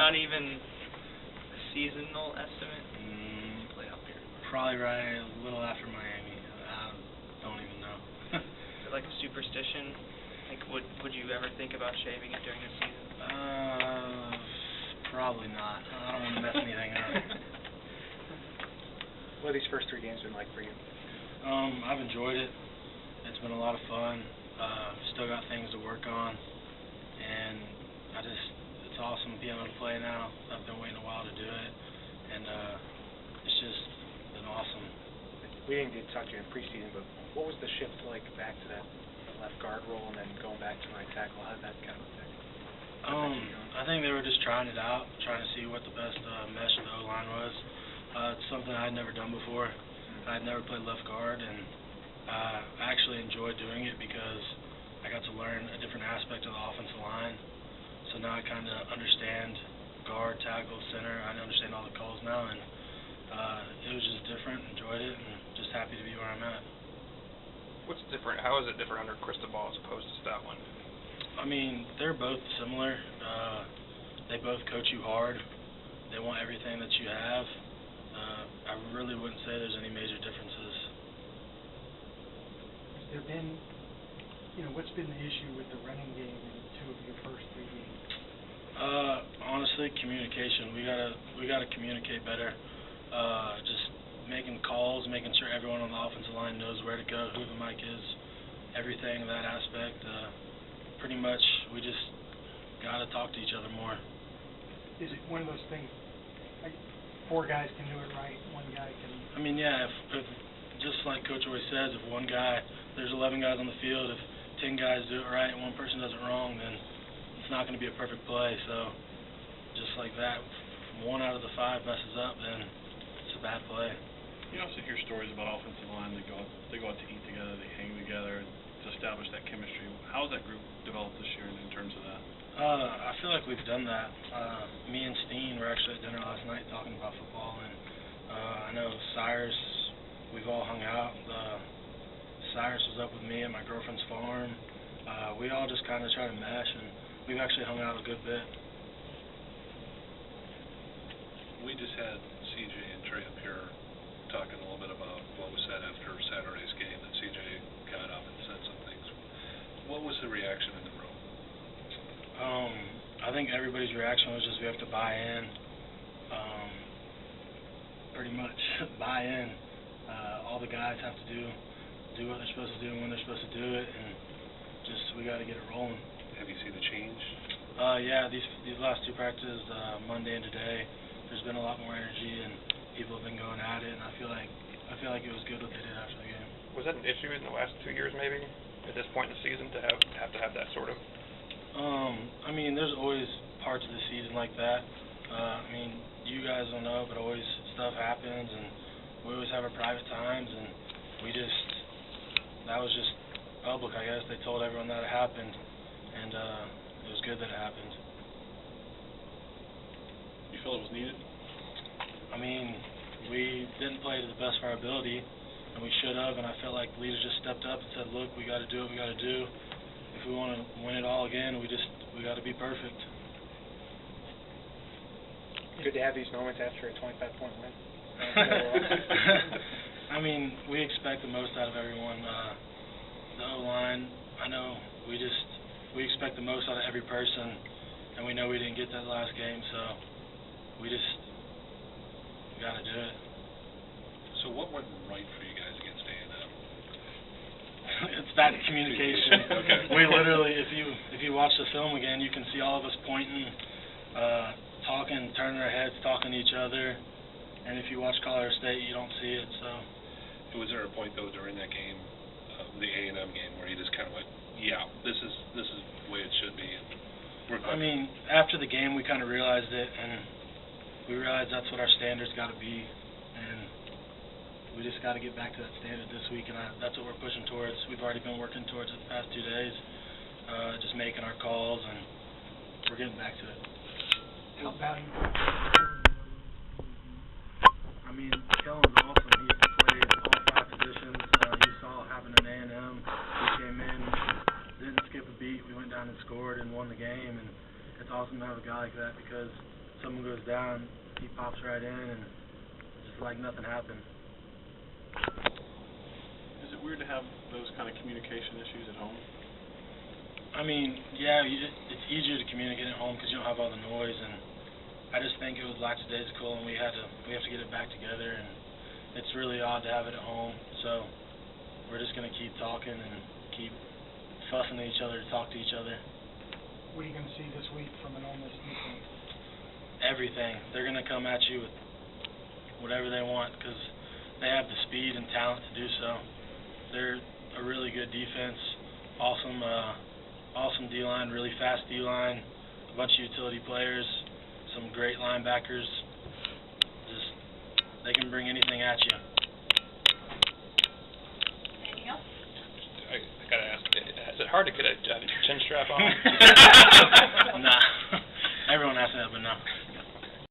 not even a seasonal estimate? Playoff period. Probably right a little after Miami. I don't even know. Is it like a superstition? Like, would you ever think about shaving it during the season? Probably not. I don't want to mess anything up. What have these first 3 games been like for you? I've enjoyed it. It's been a lot of fun. Still got things to work on, and it's awesome being able to play now. I've been waiting a while to do it, and it's just been awesome. We didn't get to talk to you in preseason, but what was the shift like back to that left guard role and then going back to right tackle? How did that kind of affect? I think they were just trying it out, trying to see what the best mesh of the O-line was. It's something I'd never done before. I'd never played left guard, and I actually enjoyed doing it because I got to learn a different aspect of the offensive line. So now I kind of understand guard, tackle, center. I understand all the calls now, and it was just different. Enjoyed it, and just happy to be where I'm at. What's different? How is it different under Cristobal as opposed to Stoutland? I mean, they're both similar. They both coach you hard. They want everything that you have. I really wouldn't say there's any major differences. Has there been, what's been the issue with the running game in 2 of your first 3 games? Honestly, communication. We gotta communicate better. Just making calls, making sure everyone on the offensive line knows where to go, who the mic is, everything in that aspect. Pretty much, we just gotta talk to each other more. Is it one of those things? 4 guys can do it right, 1 guy can. I mean, yeah. If just like Coach always says, if one guy, there's 11 guys on the field. If 10 guys do it right and 1 person does it wrong, then it's not going to be a perfect play. So, just like that, if 1 out of the 5 messes up, then it's a bad play. You also hear stories about offensive line that go out to eat together, they hang together to establish that chemistry. How has that group developed this year in terms of that? I feel like we've done that. Me and Steen were actually at dinner last night talking about football, and I know Cyrus, we've all hung out. Cyrus was up with me at my girlfriend's farm. We all just kind of try to mesh, and we've actually hung out a good bit. We just had CJ and Trey up here talking a little bit about what was said after Saturday's game, that CJ got up and said some things. What was the reaction in the room? I think everybody's reaction was just we have to buy in. Pretty much buy in. All the guys have to do what they're supposed to do and when they're supposed to do it, and just we got to get it rolling. Have you seen a change? Yeah, these last 2 practices, Monday and today, there's been a lot more energy and people have been going at it, and I feel like it was good what they did after the game. Was that an issue in the last 2 years, maybe, at this point in the season, to have that sort of? I mean, there's always parts of the season like that. I mean, you guys don't know, but always stuff happens, and we always have our private times, and that was just public, I guess. They told everyone that it happened, and it was good that it happened. You feel it was needed? I mean, we didn't play to the best of our ability, and we should have, and I felt like the leaders just stepped up and said, look, we got to do what we got to do. If we want to win it all again, we got to be perfect. Good to have these moments after a 25-point win. I mean, we expect the most out of everyone. The O-line, I know we expect the most out of every person, and we know we didn't get that last game, so we got to do it. So what went right for you guys against A&M? It's bad communication. Okay. We literally, if you watch the film again, you can see all of us pointing, talking, turning our heads, talking to each other. And if you watch Colorado State, you don't see it. So. Was there a point though during that game, the A&M game, where you just kind of went, yeah, this is the way it should be? I mean, after the game, we kind of realized it, and we realized that's what our standards got to be, and we just got to get back to that standard this week, and that's what we're pushing towards. We've already been working towards it the past 2 days, just making our calls, and we're getting back to it. What value? I mean, Kellen's awesome. He played all 5 positions. You saw it happen in A&M. He came in, didn't skip a beat. We went down and scored and won the game, and it's awesome to have a guy like that because someone goes down, he pops right in, and just like nothing happened. Is it weird to have those kind of communication issues at home? I mean, yeah, it's easier to communicate at home because you don't have all the noise, and I just think it was lackadaisical, and we have to get it back together, and it's really odd to have it at home. So we're just gonna keep talking and keep fussing at each other to talk to each other. What are you going to see this week from an Ole Miss defense? Everything. They're gonna come at you with whatever they want because they have the speed and talent to do so. They're a really good defense, awesome D-line, really fast D-line, a bunch of utility players, some great linebackers. Just, they can bring anything at you. Anything else? I gotta ask, is it hard to get a chin strap on?